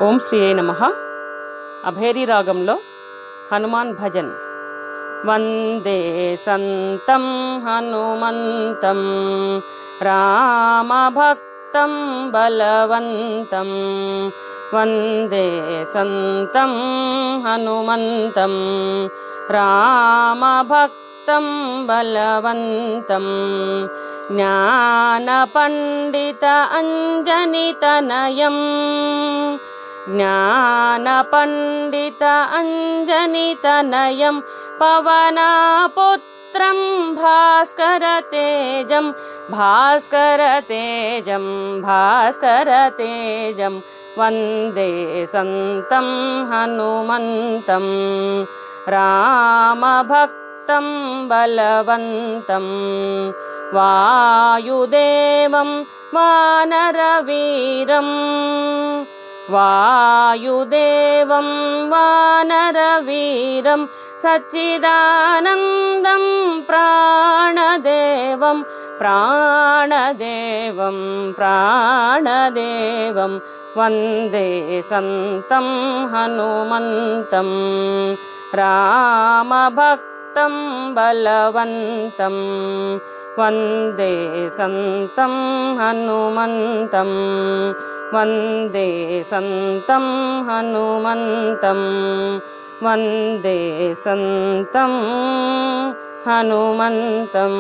ఓం శ్రీయే నమః. అభేరి రాగంలో హనుమాన్ భజన్. వందే సంతం హనుమంతం రామభక్తం బలవంతం. వందే సంతం హనుమంతం రామభక్తం బలవంతం. జ్ఞానపండిత అంజనితనయం జ్ఞానపండిత అంజనితనయం పవనపుత్రం భాస్కరతేజం భాస్కరతేజం భాస్కరతేజం. వందే సంతం హనుమంతం రామభక్తం బలవంతం. వాయుదేవం వానరవీరం వాయుదేవం వానరవీరం సచ్చిదానందం ప్రాణదేవం ప్రాణదేవం ప్రాణదేవం. వందే సంతం హనుమంతం రామభక్తం బలవంతం. వందే సంతం హనుమంతం వందే సంతం హనుమంతం వందే సంతం హనుమంతం.